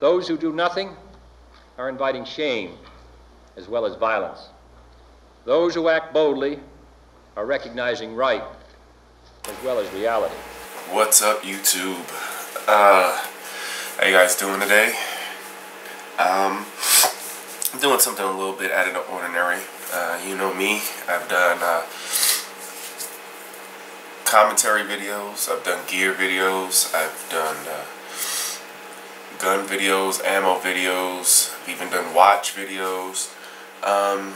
Those who do nothing are inviting shame as well as violence. Those who act boldly are recognizing right as well as reality. What's up, YouTube? How you guys doing today? I'm doing something a little bit out of the ordinary. You know me, I've done commentary videos, I've done gear videos, I've done gun videos, ammo videos, I've even done watch videos. I'm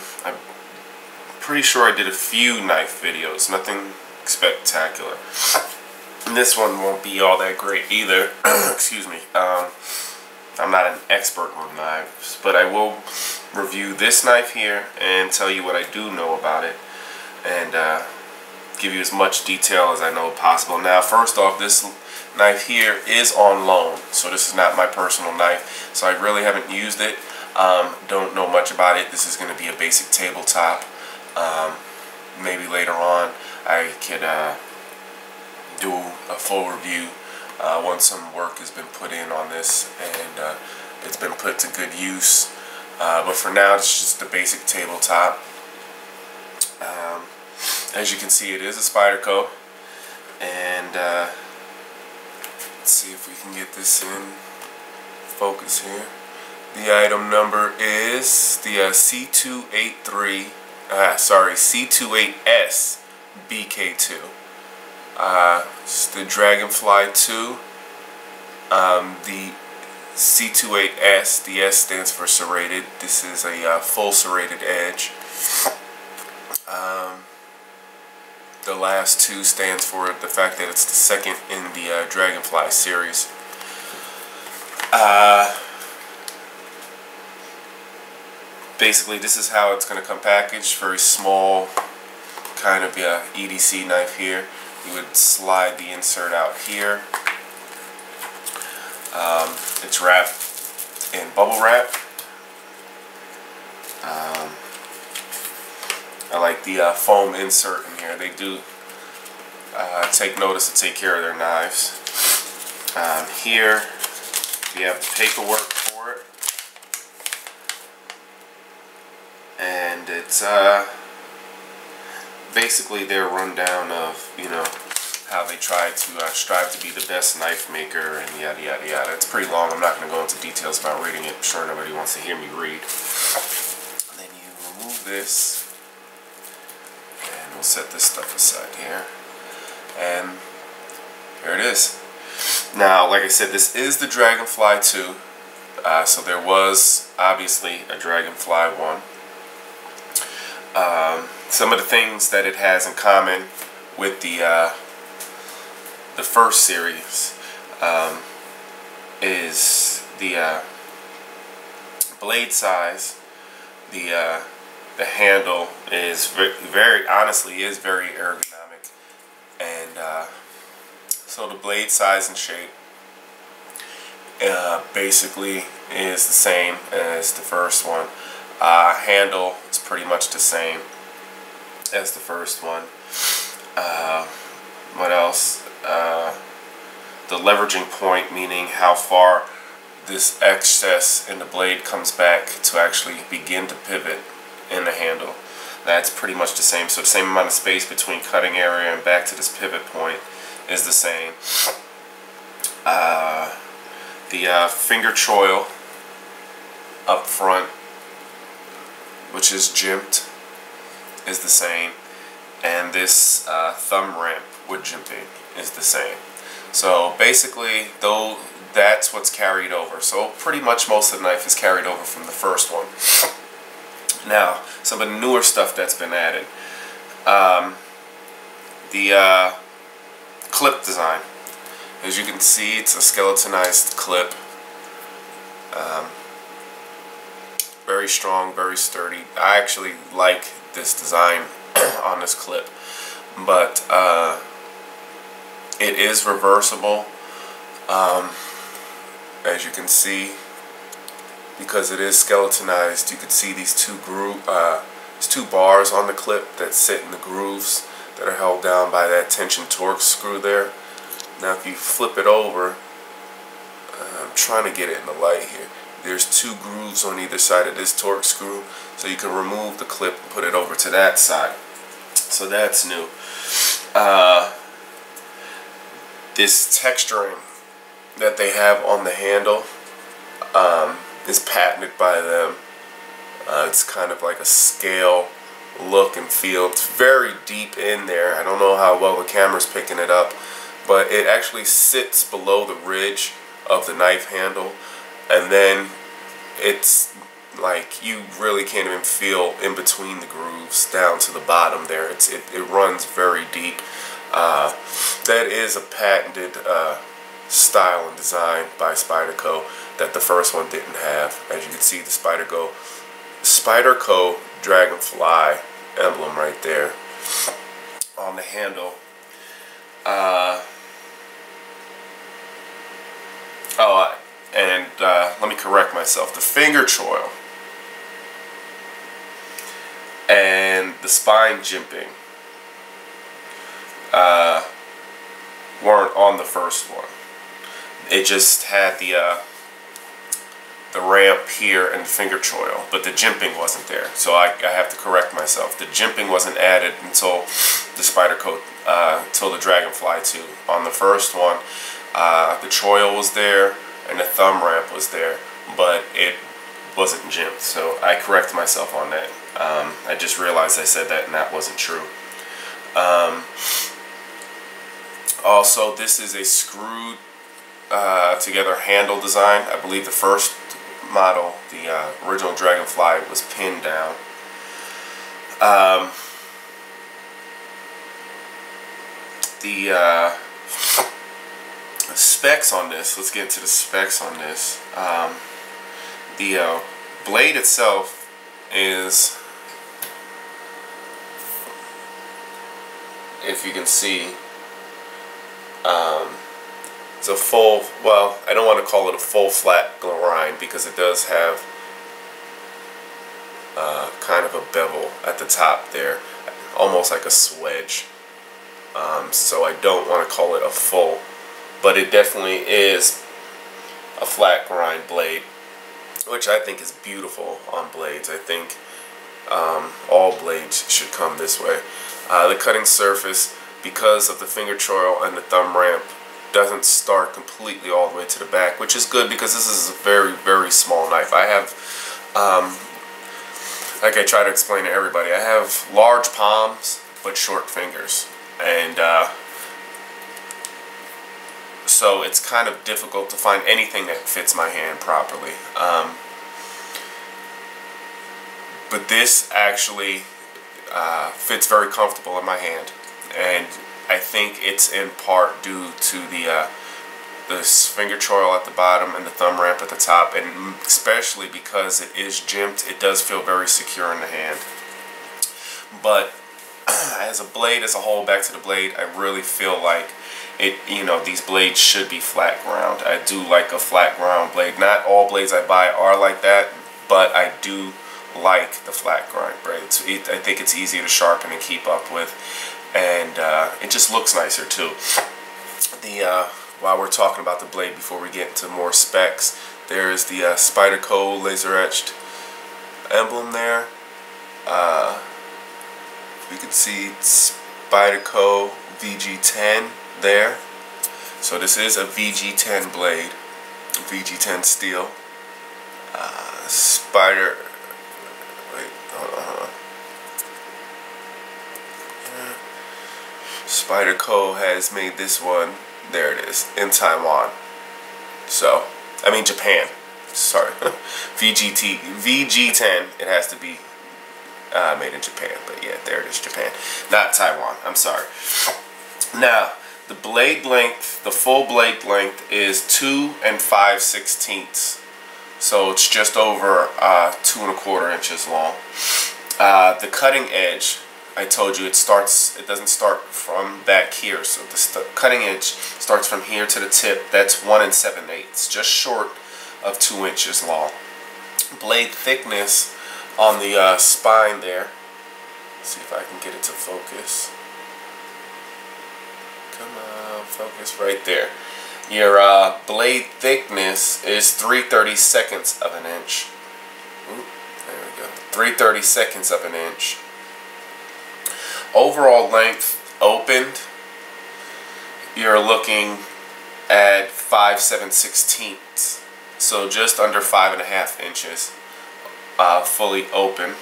pretty sure I did a few knife videos, nothing spectacular. And this one won't be all that great either. Excuse me. I'm not an expert on knives, but I will review this knife here and tell you what I do know about it, and give you as much detail as I know possible. Now, first off, this knife here is on loan, so this is not my personal knife, so I really haven't used it. Don't know much about it. This is going to be a basic tabletop. Maybe later on I could do a full review once some work has been put in on this and it's been put to good use. But for now, it's just a basic tabletop. As you can see, it is a Spyderco, and let's see if we can get this in focus here. The item number is the C28S BK2. It's the Dragonfly 2. The C28S, the S stands for serrated. This is a full serrated edge. The last two stands for the fact that it's the second in the Dragonfly series. Basically, this is how it's going to come packaged. Very small, kind of EDC knife here. You would slide the insert out here. It's wrapped in bubble wrap. I like the foam insert in here. They do take notice to take care of their knives. Here we have the paperwork for it, and it's basically their rundown of, you know, how they try to strive to be the best knife maker and yada yada yada. It's pretty long. I'm not going to go into details about reading it. I'm sure nobody wants to hear me read. And then you remove this, and we'll set this stuff aside here. And here it is. Now, like I said, this is the Dragonfly 2. So there was obviously a Dragonfly 1. Some of the things that it has in common with the first series is the blade size. The handle is very honestly is very ergonomic, and so the blade size and shape basically is the same as the first one. Handle is pretty much the same as the first one. What else? The leveraging point, meaning how far this excess in the blade comes back to actually begin to pivot in the handle. That's pretty much the same. So the same amount of space between cutting area and back to this pivot point is the same. The finger choil up front, which is jimped, is the same, and this thumb ramp with jimping is the same. So basically, though, that's what's carried over. So pretty much most of the knife is carried over from the first one. Now, some of the newer stuff that's been added. The clip design. As you can see, it's a skeletonized clip. Very strong, very sturdy. I actually like this design on this clip, but it is reversible, as you can see, because it is skeletonized. You can see these two bars on the clip that sit in the grooves that are held down by that tension torque screw there. Now if you flip it over, I'm trying to get it in the light here. There's 2 grooves on either side of this torque screw, so you can remove the clip and put it over to that side. So that's new. This texturing that they have on the handle is patented by them. It's kind of like a scale look and feel. It's very deep in there. I don't know how well the camera's picking it up, but it actually sits below the ridge of the knife handle, and then it's like you really can't even feel in between the grooves down to the bottom there. It runs very deep. That is a patented style and design by Spyderco that the first one didn't have. As you can see, the Spyderco Dragonfly emblem right there on the handle. Let me correct myself. The finger choil and the spine jimping weren't on the first one. It just had the ramp here and the finger choil, but the jimping wasn't there. So I have to correct myself. The jimping wasn't added until the Spyderco, till the Dragonfly 2. On the first one, the choil was there and the thumb ramp was there, but it wasn't jimped. So I correct myself on that. I just realized I said that and that wasn't true. Also, this is a screwed together handle design. I believe the first model, the original Dragonfly, was pinned down. The specs on this, let's get into the specs on this. The blade itself is, if you can see, it's a full, well, I don't want to call it a full flat grind because it does have kind of a bevel at the top there, almost like a swedge. So I don't want to call it a full, but it definitely is a flat grind blade, which I think is beautiful on blades. I think all blades should come this way. The cutting surface, because of the finger choil and the thumb ramp, doesn't start completely all the way to the back, which is good because this is a very, very small knife. I have, like I try to explain to everybody, I have large palms but short fingers, and so it's kind of difficult to find anything that fits my hand properly. But this actually fits very comfortable in my hand, and I think it's in part due to the finger choil at the bottom and the thumb ramp at the top, and especially because it is jimped, it does feel very secure in the hand. But as a blade as a whole, back to the blade, I really feel like it, you know, these blades should be flat ground. I do like a flat ground blade. Not all blades I buy are like that, but I do like the flat grind blades. I think it's easy to sharpen and keep up with, and it just looks nicer too. While we're talking about the blade, before we get into more specs, there's the Spyderco laser etched emblem there. You can see Spyderco VG10 there. So this is a VG10 blade, VG10 steel. Spyderco has made this one, there it is, in Taiwan. So, I mean Japan, sorry. VG10, it has to be made in Japan, but yeah, there it is, Japan, not Taiwan, I'm sorry. Now, the blade length, the full blade length is 2 5/16, so it's just over 2 1/4 inches long. The cutting edge, I told you, it doesn't start from back here, so the cutting edge starts from here to the tip. That's 1 7/8, just short of 2 inches long. Blade thickness on the spine there, let's see if I can get it to focus. Come on, focus right there. Your blade thickness is 3/32 of an inch. Ooh, there we go. 3/32 of an inch. Overall length opened, you're looking at 5 7/16, so just under 5.5 inches fully open.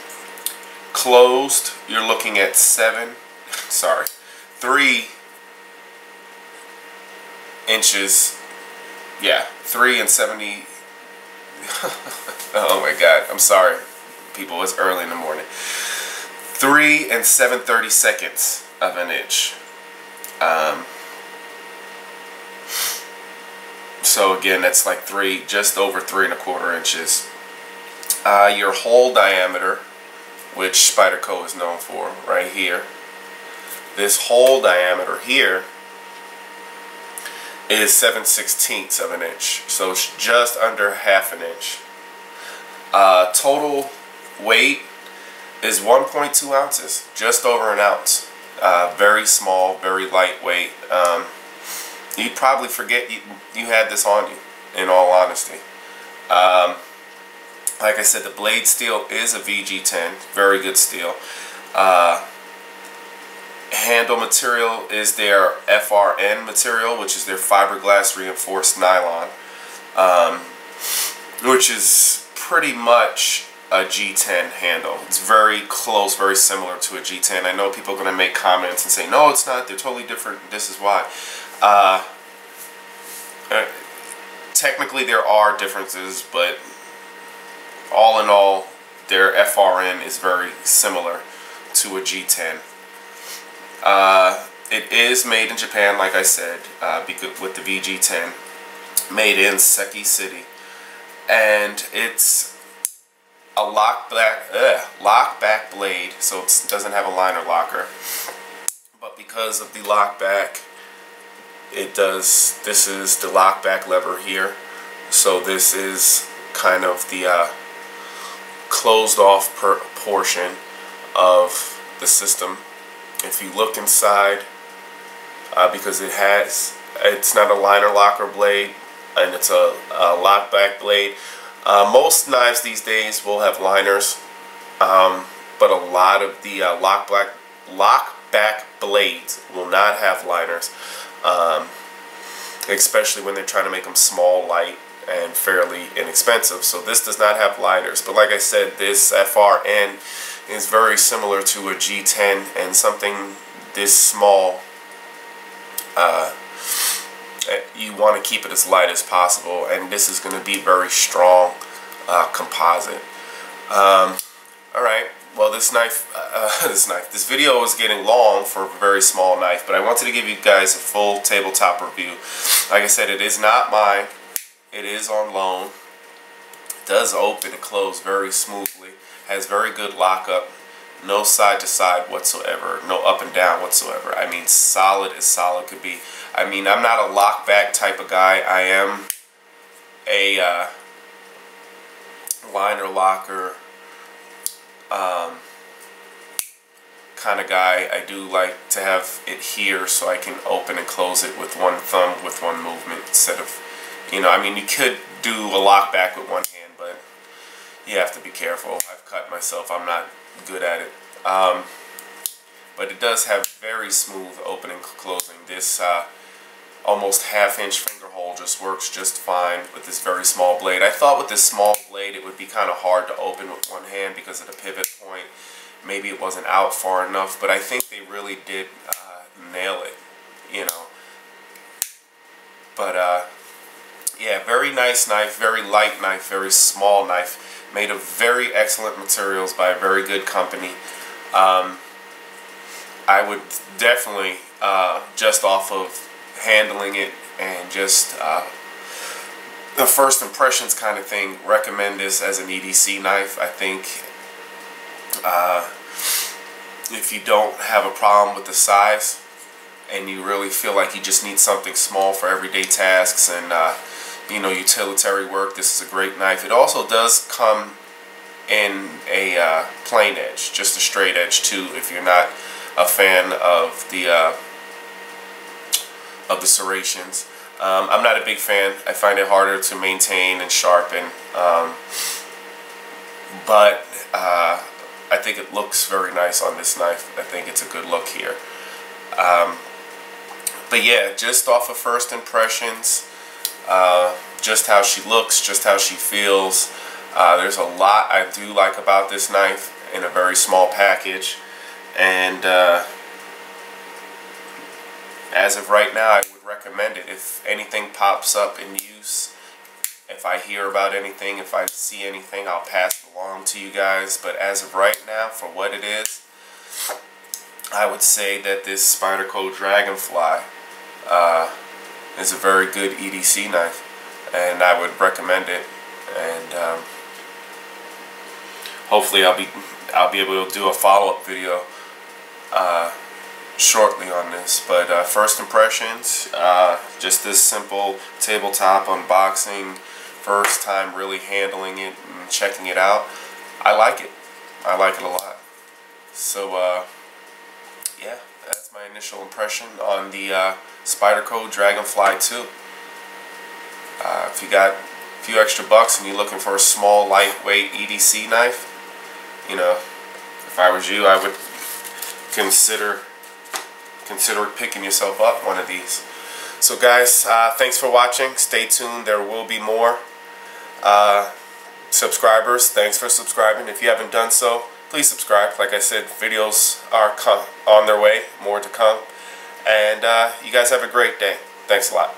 Closed, you're looking at 3 inches. Yeah, 3 and 70. Oh my God, I'm sorry, people. It's early in the morning. 3 and 7/32 of an inch. So again, that's like just over 3¼ inches. Your hole diameter, which Spyderco is known for, right here. This hole diameter here is 7/16 of an inch, so it's just under ½ an inch. Total weight is 1.2 ounces, just over an ounce. Very small, very lightweight. You'd probably forget you had this on you, in all honesty. Like I said, the blade steel is a VG10, very good steel. Handle material is their FRN material, which is their fiberglass reinforced nylon, which is pretty much a G10 handle. It's very close, very similar to a G10. I know people are going to make comments and say, no, it's not, they're totally different, this is why. Technically there are differences, but all in all, their FRN is very similar to a G10. It is made in Japan, like I said, with the VG10, made in Seki City, and it's a lockback blade, so it doesn't have a liner locker. But because of the lockback, this is the lockback lever here, so this is kind of the closed off portion of the system. If you look inside, because it's not a liner locker blade, and it's a lockback blade. Most knives these days will have liners, but a lot of the lockback blades will not have liners, especially when they're trying to make them small, light, and fairly inexpensive. So this does not have liners, but like I said, this FRN is very similar to a G10, and something this small, you want to keep it as light as possible, and this is going to be very strong composite. Alright, well this video is getting long for a very small knife, but I wanted to give you guys a full tabletop review. Like I said, it is not mine. It is on loan. It does open and close very smoothly. Has very good lockup. No side to side whatsoever. No up and down whatsoever. I mean, solid as solid could be. I mean, I'm not a lockback type of guy. I am a liner locker kind of guy. I do like to have it here so I can open and close it with one thumb, with one movement, instead of, you know, I mean, you could do a lockback with one hand, but you have to be careful. I've cut myself. I'm not good at it. But it does have very smooth opening and closing. This almost ½ inch finger hole just works just fine with this very small blade. I thought with this small blade it would be kind of hard to open with one hand because of the pivot point. Maybe it wasn't out far enough, but I think they really did nail it, you know. But yeah, very nice knife, very light knife, very small knife, made of very excellent materials by a very good company. I would definitely, just off of handling it and just the first impressions kind of thing, recommend this as an EDC knife. I think if you don't have a problem with the size and you really feel like you just need something small for everyday tasks and you know, utilitarian work, this is a great knife. It also does come in a plain edge, just a straight edge too, if you're not a fan of the serrations. I'm not a big fan. I find it harder to maintain and sharpen, but I think it looks very nice on this knife. I think it's a good look here. But yeah, just off of first impressions, just how she looks, just how she feels. There's a lot I do like about this knife in a very small package, and as of right now, I would recommend it. If anything pops up in use, if I hear about anything, if I see anything, I'll pass it along to you guys. But as of right now, for what it is, I would say that this Spyderco Dragonfly is a very good EDC knife, and I would recommend it. And hopefully I'll be able to do a follow-up video shortly on this. But first impressions, just this simple tabletop unboxing, first time really handling it and checking it out. I like it. I like it a lot. So yeah, that's my initial impression on the Spyderco Dragonfly 2. If you got a few extra bucks and you're looking for a small, lightweight EDC knife, you know, if I was you, I would consider picking yourself up one of these. So guys, thanks for watching. Stay tuned. There will be more. Subscribers, thanks for subscribing. If you haven't done so, please subscribe. Like I said, videos are on their way, more to come. And you guys have a great day. Thanks a lot.